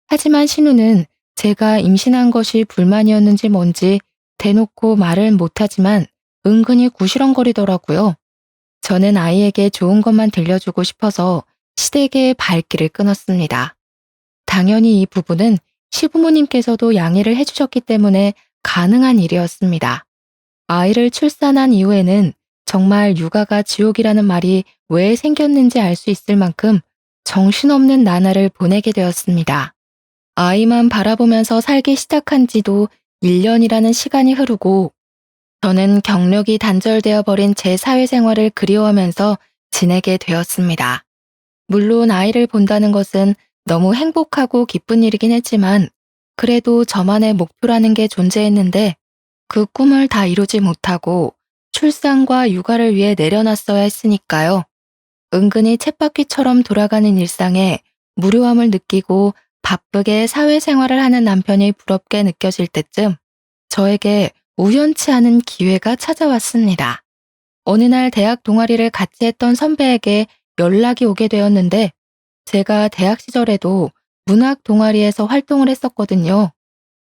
하지만 신우는 제가 임신한 것이 불만이었는지 뭔지 대놓고 말을 못하지만 은근히 구시렁거리더라고요. 저는 아이에게 좋은 것만 들려주고 싶어서 시댁의 발길을 끊었습니다. 당연히 이 부분은 시부모님께서도 양해를 해주셨기 때문에 가능한 일이었습니다. 아이를 출산한 이후에는 정말 육아가 지옥이라는 말이 왜 생겼는지 알 수 있을 만큼 정신없는 나날을 보내게 되었습니다. 아이만 바라보면서 살기 시작한 지도 1년이라는 시간이 흐르고 저는 경력이 단절되어 버린 제 사회생활을 그리워하면서 지내게 되었습니다. 물론 아이를 본다는 것은 너무 행복하고 기쁜 일이긴 했지만 그래도 저만의 목표라는 게 존재했는데 그 꿈을 다 이루지 못하고 출산과 육아를 위해 내려놨어야 했으니까요. 은근히 쳇바퀴처럼 돌아가는 일상에 무료함을 느끼고 바쁘게 사회생활을 하는 남편이 부럽게 느껴질 때쯤 저에게 우연치 않은 기회가 찾아왔습니다. 어느 날 대학 동아리를 같이 했던 선배에게 연락이 오게 되었는데 제가 대학 시절에도 문학 동아리에서 활동을 했었거든요.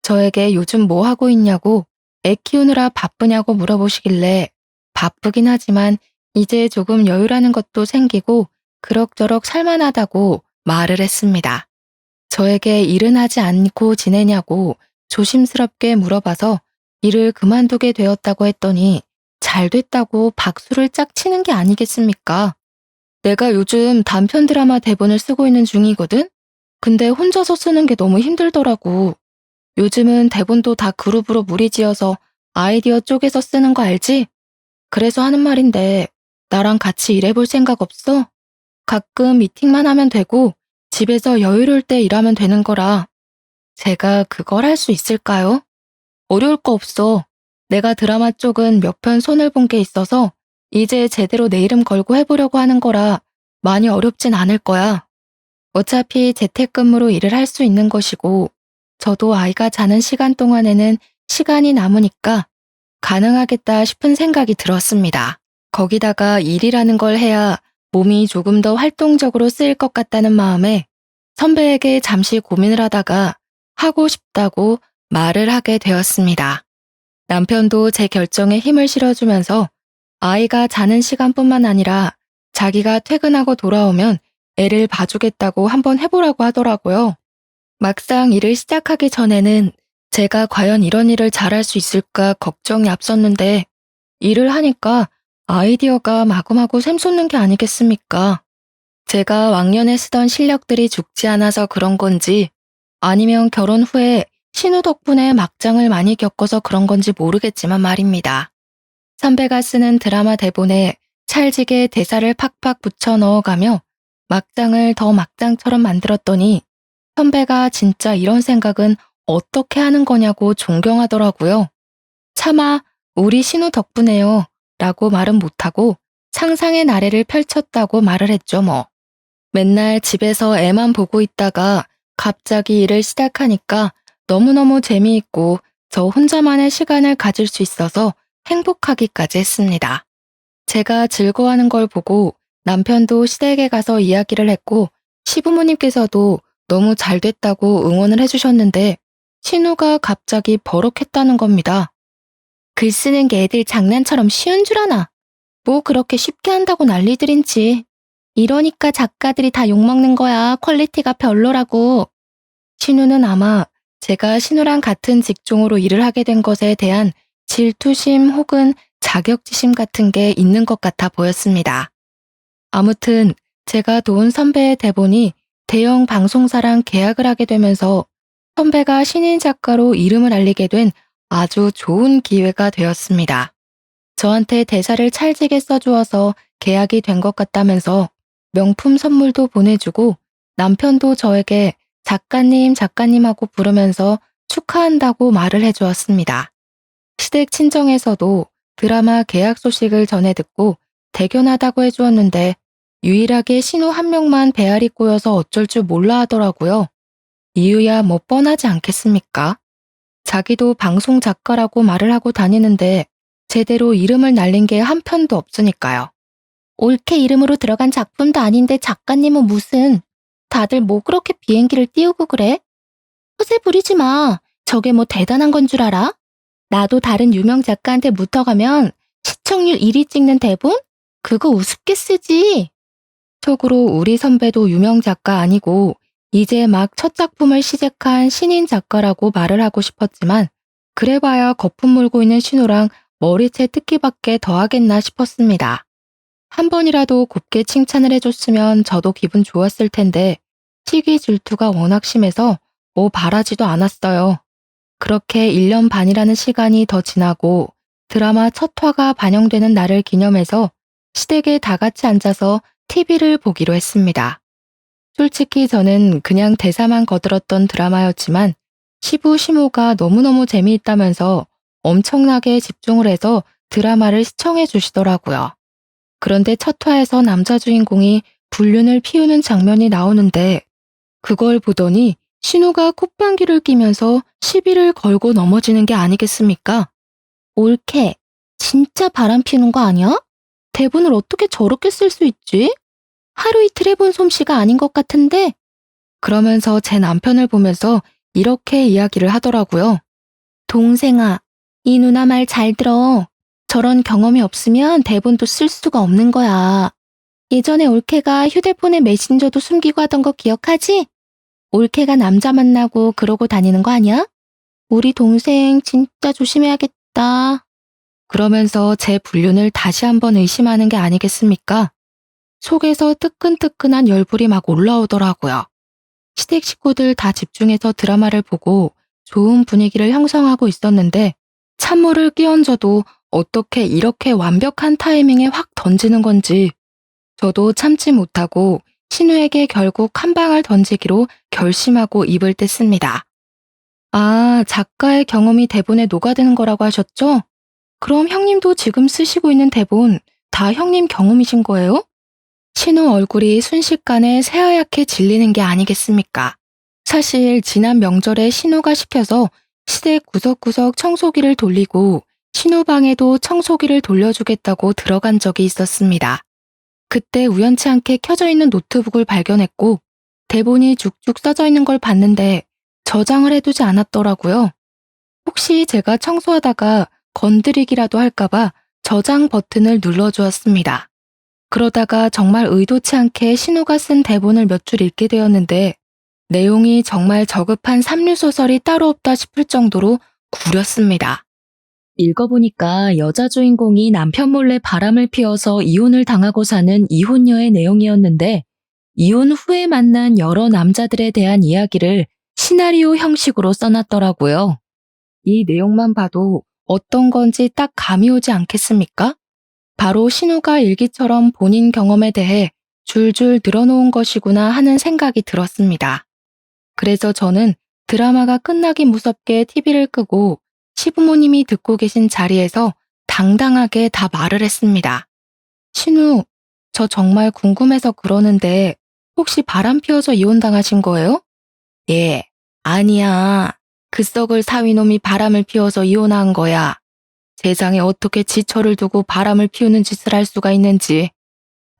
저에게 요즘 뭐 하고 있냐고 애 키우느라 바쁘냐고 물어보시길래 바쁘긴 하지만 이제 조금 여유라는 것도 생기고 그럭저럭 살만하다고 말을 했습니다. 저에게 일은 하지 않고 지내냐고 조심스럽게 물어봐서 일을 그만두게 되었다고 했더니 잘 됐다고 박수를 짝 치는 게 아니겠습니까? 내가 요즘 단편 드라마 대본을 쓰고 있는 중이거든? 근데 혼자서 쓰는 게 너무 힘들더라고. 요즘은 대본도 다 그룹으로 무리지어서 아이디어 쪼개서 쓰는 거 알지? 그래서 하는 말인데 나랑 같이 일해볼 생각 없어? 가끔 미팅만 하면 되고 집에서 여유로울 때 일하면 되는 거라. 제가 그걸 할 수 있을까요? 어려울 거 없어. 내가 드라마 쪽은 몇 편 손을 본 게 있어서 이제 제대로 내 이름 걸고 해보려고 하는 거라 많이 어렵진 않을 거야. 어차피 재택근무로 일을 할 수 있는 것이고 저도 아이가 자는 시간 동안에는 시간이 남으니까 가능하겠다 싶은 생각이 들었습니다. 거기다가 일이라는 걸 해야 몸이 조금 더 활동적으로 쓰일 것 같다는 마음에 선배에게 잠시 고민을 하다가 하고 싶다고 말을 하게 되었습니다. 남편도 제 결정에 힘을 실어주면서 아이가 자는 시간뿐만 아니라 자기가 퇴근하고 돌아오면 애를 봐주겠다고 한번 해보라고 하더라고요. 막상 일을 시작하기 전에는 제가 과연 이런 일을 잘할 수 있을까 걱정이 앞섰는데 일을 하니까 아이디어가 마구마구 샘솟는 게 아니겠습니까? 제가 왕년에 쓰던 실력들이 죽지 않아서 그런 건지 아니면 결혼 후에 신우 덕분에 막장을 많이 겪어서 그런 건지 모르겠지만 말입니다. 선배가 쓰는 드라마 대본에 찰지게 대사를 팍팍 붙여 넣어가며 막장을 더 막장처럼 만들었더니 선배가 진짜 이런 생각은 어떻게 하는 거냐고 존경하더라고요. 차마 우리 신우 덕분에요 라고 말은 못하고 상상의 나래를 펼쳤다고 말을 했죠 뭐. 맨날 집에서 애만 보고 있다가 갑자기 일을 시작하니까 너무너무 재미있고 저 혼자만의 시간을 가질 수 있어서 행복하기까지 했습니다. 제가 즐거워하는 걸 보고 남편도 시댁에 가서 이야기를 했고 시부모님께서도 너무 잘 됐다고 응원을 해주셨는데 신우가 갑자기 버럭했다는 겁니다. 글 쓰는 게 애들 장난처럼 쉬운 줄 아나? 뭐 그렇게 쉽게 한다고 난리들인지. 이러니까 작가들이 다 욕먹는 거야. 퀄리티가 별로라고. 신우는 아마 제가 신우랑 같은 직종으로 일을 하게 된 것에 대한 질투심 혹은 자격지심 같은 게 있는 것 같아 보였습니다. 아무튼 제가 도운 선배의 대본이 대형 방송사랑 계약을 하게 되면서 선배가 신인 작가로 이름을 알리게 된 아주 좋은 기회가 되었습니다. 저한테 대사를 찰지게 써주어서 계약이 된 것 같다면서 명품 선물도 보내주고 남편도 저에게 작가님하고 부르면서 축하한다고 말을 해주었습니다. 시댁 친정에서도 드라마 계약 소식을 전해 듣고 대견하다고 해주었는데 유일하게 신우 한 명만 배알이 꼬여서 어쩔 줄 몰라 하더라고요. 이유야 뭐 뻔하지 않겠습니까? 자기도 방송 작가라고 말을 하고 다니는데 제대로 이름을 날린 게 한 편도 없으니까요. 올케 이름으로 들어간 작품도 아닌데 작가님은 무슨. 다들 뭐 그렇게 비행기를 띄우고 그래? 허세 부리지 마. 저게 뭐 대단한 건 줄 알아? 나도 다른 유명 작가한테 묻어가면 시청률 1위 찍는 대본? 그거 우습게 쓰지. 속으로 우리 선배도 유명 작가 아니고 이제 막 첫 작품을 시작한 신인 작가라고 말을 하고 싶었지만 그래봐야 거품 물고 있는 신우랑 머리채 뜯기밖에 더 하겠나 싶었습니다. 한 번이라도 곱게 칭찬을 해줬으면 저도 기분 좋았을 텐데 시기 질투가 워낙 심해서 뭐 바라지도 않았어요. 그렇게 1년 반이라는 시간이 더 지나고 드라마 첫 화가 반영되는 날을 기념해서 시댁에 다 같이 앉아서 TV를 보기로 했습니다. 솔직히 저는 그냥 대사만 거들었던 드라마였지만 시부 시모가 너무너무 재미있다면서 엄청나게 집중을 해서 드라마를 시청해 주시더라고요. 그런데 첫 화에서 남자 주인공이 불륜을 피우는 장면이 나오는데 그걸 보더니 신우가 콧방귀를 끼면서 시비를 걸고 넘어지는 게 아니겠습니까? 올케, 진짜 바람 피우는 거 아니야? 대본을 어떻게 저렇게 쓸 수 있지? 하루 이틀 해본 솜씨가 아닌 것 같은데? 그러면서 제 남편을 보면서 이렇게 이야기를 하더라고요. 동생아, 이 누나 말 잘 들어. 저런 경험이 없으면 대본도 쓸 수가 없는 거야. 예전에 올케가 휴대폰에 메신저도 숨기고 하던 거 기억하지? 올케가 남자 만나고 그러고 다니는 거 아니야? 우리 동생 진짜 조심해야겠다. 그러면서 제 불륜을 다시 한번 의심하는 게 아니겠습니까? 속에서 뜨끈뜨끈한 열불이 막 올라오더라고요. 시댁 식구들 다 집중해서 드라마를 보고 좋은 분위기를 형성하고 있었는데 찬물을 끼얹어도 어떻게 이렇게 완벽한 타이밍에 확 던지는 건지 저도 참지 못하고 신우에게 결국 한 방을 던지기로 결심하고 입을 뗐습니다. 아, 작가의 경험이 대본에 녹아드는 거라고 하셨죠? 그럼 형님도 지금 쓰시고 있는 대본 다 형님 경험이신 거예요? 신우 얼굴이 순식간에 새하얗게 질리는 게 아니겠습니까? 사실 지난 명절에 신우가 시켜서 시댁 구석구석 청소기를 돌리고 신우 방에도 청소기를 돌려주겠다고 들어간 적이 있었습니다. 그때 우연치 않게 켜져 있는 노트북을 발견했고 대본이 쭉쭉 써져 있는 걸 봤는데 저장을 해두지 않았더라고요. 혹시 제가 청소하다가 건드리기라도 할까봐 저장 버튼을 눌러주었습니다. 그러다가 정말 의도치 않게 신우가 쓴 대본을 몇 줄 읽게 되었는데 내용이 정말 저급한 삼류소설이 따로 없다 싶을 정도로 구렸습니다. 읽어보니까 여자 주인공이 남편 몰래 바람을 피워서 이혼을 당하고 사는 이혼녀의 내용이었는데 이혼 후에 만난 여러 남자들에 대한 이야기를 시나리오 형식으로 써놨더라고요. 이 내용만 봐도 어떤 건지 딱 감이 오지 않겠습니까? 바로 신우가 일기처럼 본인 경험에 대해 줄줄 늘어놓은 것이구나 하는 생각이 들었습니다. 그래서 저는 드라마가 끝나기 무섭게 TV를 끄고 시부모님이 듣고 계신 자리에서 당당하게 다 말을 했습니다. 신우, 저 정말 궁금해서 그러는데 혹시 바람 피워서 이혼당하신 거예요? 예, 아니야. 그 썩을 사위놈이 바람을 피워서 이혼한 거야. 세상에 어떻게 지처를 두고 바람을 피우는 짓을 할 수가 있는지.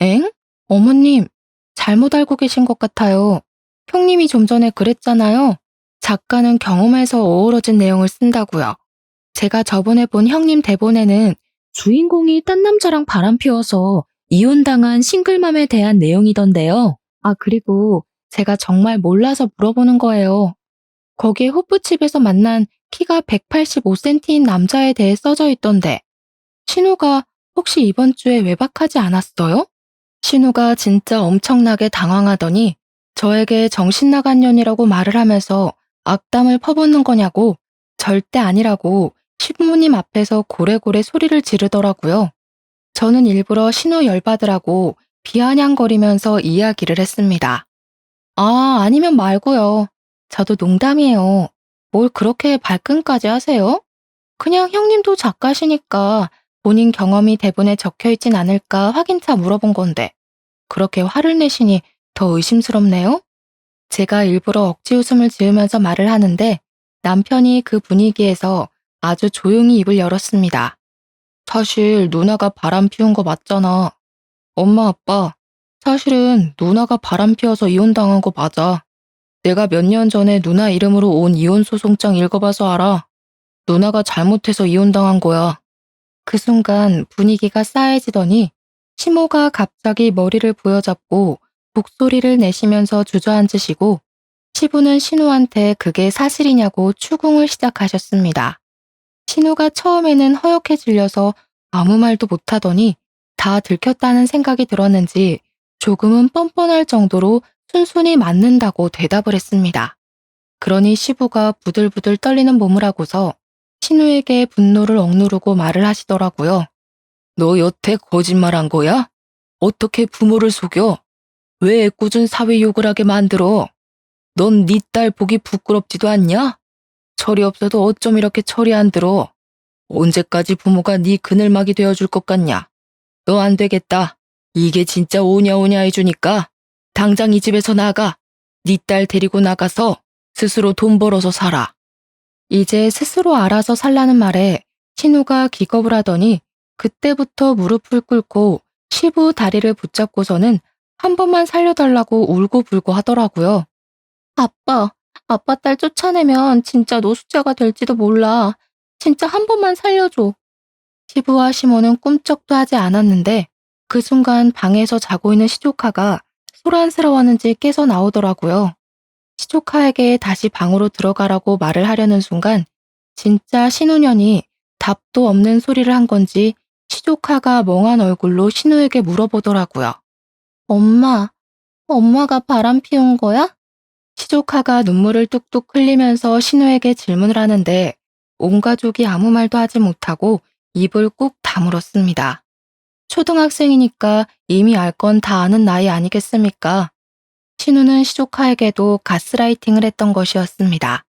엥? 어머님, 잘못 알고 계신 것 같아요. 형님이 좀 전에 그랬잖아요. 작가는 경험에서 어우러진 내용을 쓴다고요. 제가 저번에 본 형님 대본에는 주인공이 딴 남자랑 바람 피워서 이혼당한 싱글맘에 대한 내용이던데요. 아, 그리고 제가 정말 몰라서 물어보는 거예요. 거기에 호프집에서 만난 키가 185cm인 남자에 대해 써져 있던데 신우가 혹시 이번 주에 외박하지 않았어요? 신우가 진짜 엄청나게 당황하더니 저에게 정신 나간 년이라고 말을 하면서 악담을 퍼붓는 거냐고 절대 아니라고 시부모님 앞에서 고래고래 소리를 지르더라고요. 저는 일부러 신우 열받으라고 비아냥거리면서 이야기를 했습니다. 아, 아니면 말고요. 저도 농담이에요. 뭘 그렇게 발끈까지 하세요? 그냥 형님도 작가시니까 본인 경험이 대본에 적혀있진 않을까 확인차 물어본 건데 그렇게 화를 내시니 더 의심스럽네요? 제가 일부러 억지 웃음을 지으면서 말을 하는데 남편이 그 분위기에서 아주 조용히 입을 열었습니다. 사실 누나가 바람 피운 거 맞잖아. 엄마 아빠, 사실은 누나가 바람 피워서 이혼당한 거 맞아. 내가 몇 년 전에 누나 이름으로 온 이혼소송장 읽어봐서 알아. 누나가 잘못해서 이혼당한 거야. 그 순간 분위기가 싸해지더니 시모가 갑자기 머리를 부여잡고 목소리를 내시면서 주저앉으시고 시부는 신우한테 그게 사실이냐고 추궁을 시작하셨습니다. 신우가 처음에는 허옇게 질려서 아무 말도 못하더니 다 들켰다는 생각이 들었는지 조금은 뻔뻔할 정도로 순순히 맞는다고 대답을 했습니다. 그러니 시부가 부들부들 떨리는 몸을 하고서 신우에게 분노를 억누르고 말을 하시더라고요. 너 여태 거짓말한 거야? 어떻게 부모를 속여? 왜 애꿎은 사위 욕을 하게 만들어? 넌 네 딸 보기 부끄럽지도 않냐? 철이 없어도 어쩜 이렇게 철이 안 들어? 언제까지 부모가 네 그늘막이 되어줄 것 같냐? 너 안 되겠다. 이게 진짜 오냐오냐 해주니까 당장 이 집에서 나가. 네 딸 데리고 나가서 스스로 돈 벌어서 살아. 이제 스스로 알아서 살라는 말에 신우가 기겁을 하더니 그때부터 무릎을 꿇고 시부 다리를 붙잡고서는 한 번만 살려달라고 울고불고 하더라고요. 아빠 딸 쫓아내면 진짜 노숙자가 될지도 몰라. 진짜 한 번만 살려줘. 시부와 시모는 꿈쩍도 하지 않았는데 그 순간 방에서 자고 있는 시조카가 소란스러웠는지 깨서 나오더라고요. 시조카에게 다시 방으로 들어가라고 말을 하려는 순간 진짜 신우년이 답도 없는 소리를 한 건지 시조카가 멍한 얼굴로 신우에게 물어보더라고요. 엄마가 바람 피운 거야? 시조카가 눈물을 뚝뚝 흘리면서 신우에게 질문을 하는데 온 가족이 아무 말도 하지 못하고 입을 꾹 다물었습니다. 초등학생이니까 이미 알 건 다 아는 나이 아니겠습니까? 신우는 시조카에게도 가스라이팅을 했던 것이었습니다.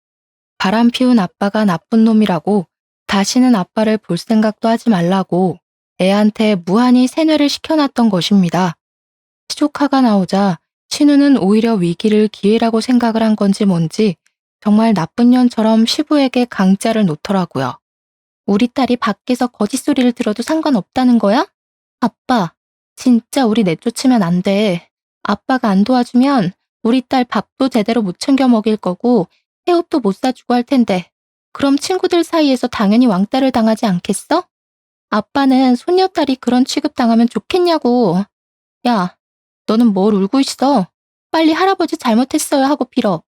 바람 피운 아빠가 나쁜 놈이라고 다시는 아빠를 볼 생각도 하지 말라고 애한테 무한히 세뇌를 시켜놨던 것입니다. 시조카가 나오자 신우는 오히려 위기를 기회라고 생각을 한 건지 뭔지 정말 나쁜 년처럼 시부에게 강짜를 놓더라고요. 우리 딸이 밖에서 거짓소리를 들어도 상관없다는 거야? 아빠, 진짜 우리 내쫓으면 안 돼. 아빠가 안 도와주면 우리 딸 밥도 제대로 못 챙겨 먹일 거고 새 옷도 못 사주고 할 텐데 그럼 친구들 사이에서 당연히 왕따를 당하지 않겠어? 아빠는 손녀딸이 그런 취급당하면 좋겠냐고. 야, 너는 뭘 울고 있어? 빨리 할아버지 잘못했어요 하고 빌어.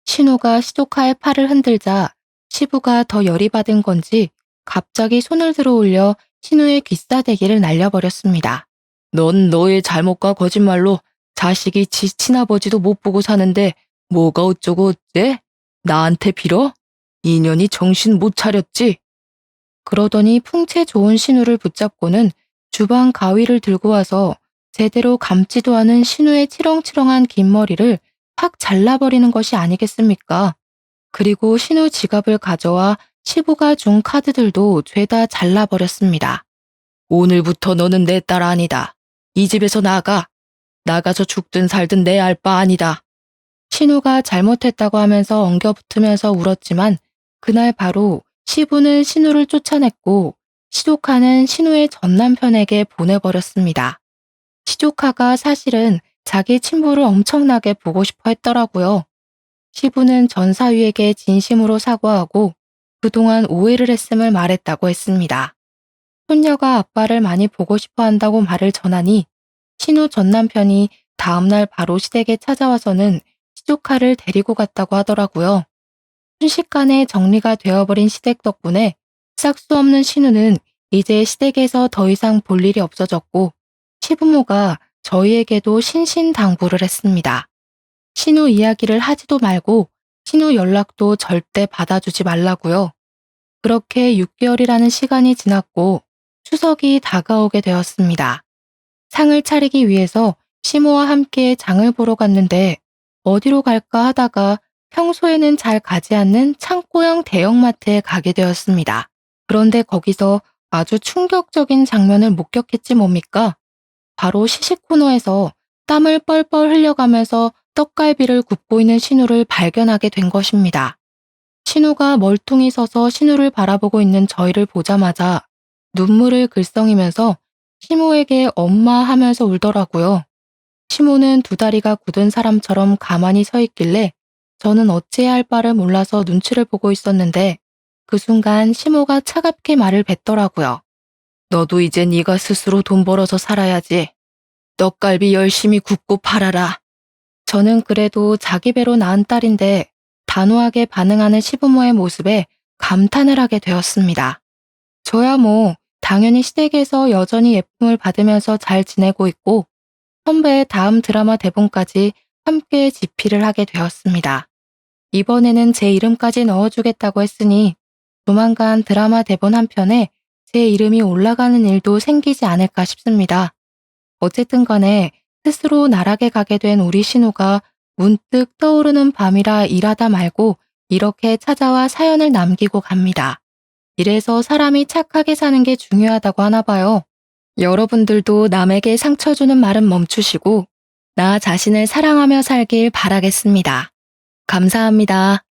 신우가 시조카의 팔을 흔들자 시부가 더 열이 받은 건지 갑자기 손을 들어 올려 신우의 귀싸대기를 날려버렸습니다. 넌 너의 잘못과 거짓말로 자식이 지 친아버지도 못 보고 사는데 뭐가 어쩌고 어째? 나한테 빌어? 인연이 정신 못 차렸지? 그러더니 풍채 좋은 신우를 붙잡고는 주방 가위를 들고 와서 제대로 감지도 않은 신우의 치렁치렁한 긴 머리를 확 잘라버리는 것이 아니겠습니까? 그리고 신우 지갑을 가져와 시부가 준 카드들도 죄다 잘라버렸습니다. 오늘부터 너는 내 딸 아니다. 이 집에서 나가. 나가서 죽든 살든 내 알 바 아니다. 신우가 잘못했다고 하면서 엉겨붙으면서 울었지만 그날 바로 시부는 신우를 쫓아냈고 시조카는 신우의 전남편에게 보내버렸습니다. 시조카가 사실은 자기 친부를 엄청나게 보고 싶어 했더라고요. 시부는 전사위에게 진심으로 사과하고 그동안 오해를 했음을 말했다고 했습니다. 손녀가 아빠를 많이 보고 싶어 한다고 말을 전하니 신우 전남편이 다음날 바로 시댁에 찾아와서는 시조카를 데리고 갔다고 하더라고요. 순식간에 정리가 되어버린 시댁 덕분에 싹수 없는 신우는 이제 시댁에서 더 이상 볼 일이 없어졌고 시부모가 저희에게도 신신당부를 했습니다. 신우 이야기를 하지도 말고 신우 연락도 절대 받아주지 말라고요. 그렇게 6개월이라는 시간이 지났고 추석이 다가오게 되었습니다. 상을 차리기 위해서 시모와 함께 장을 보러 갔는데 어디로 갈까 하다가 평소에는 잘 가지 않는 창고형 대형마트에 가게 되었습니다. 그런데 거기서 아주 충격적인 장면을 목격했지 뭡니까? 바로 시식 코너에서 땀을 뻘뻘 흘려가면서 떡갈비를 굽고 있는 신우를 발견하게 된 것입니다. 신우가 멀뚱히 서서 신우를 바라보고 있는 저희를 보자마자 눈물을 글썽이면서 시모에게 엄마 하면서 울더라고요. 시모는 두 다리가 굳은 사람처럼 가만히 서 있길래 저는 어찌해야 할 바를 몰라서 눈치를 보고 있었는데 그 순간 시모가 차갑게 말을 뱉더라고요. 너도 이제 네가 스스로 돈 벌어서 살아야지. 떡갈비 열심히 굽고 팔아라. 저는 그래도 자기 배로 낳은 딸인데 단호하게 반응하는 시부모의 모습에 감탄을 하게 되었습니다. 저야 뭐 당연히 시댁에서 여전히 예쁨을 받으면서 잘 지내고 있고 선배의 다음 드라마 대본까지 함께 집필을 하게 되었습니다. 이번에는 제 이름까지 넣어주겠다고 했으니 조만간 드라마 대본 한 편에 제 이름이 올라가는 일도 생기지 않을까 싶습니다. 어쨌든 간에 스스로 나락에 가게 된 우리 신우가 문득 떠오르는 밤이라 일하다 말고 이렇게 찾아와 사연을 남기고 갑니다. 이래서 사람이 착하게 사는 게 중요하다고 하나 봐요. 여러분들도 남에게 상처 주는 말은 멈추시고 나 자신을 사랑하며 살길 바라겠습니다. 감사합니다.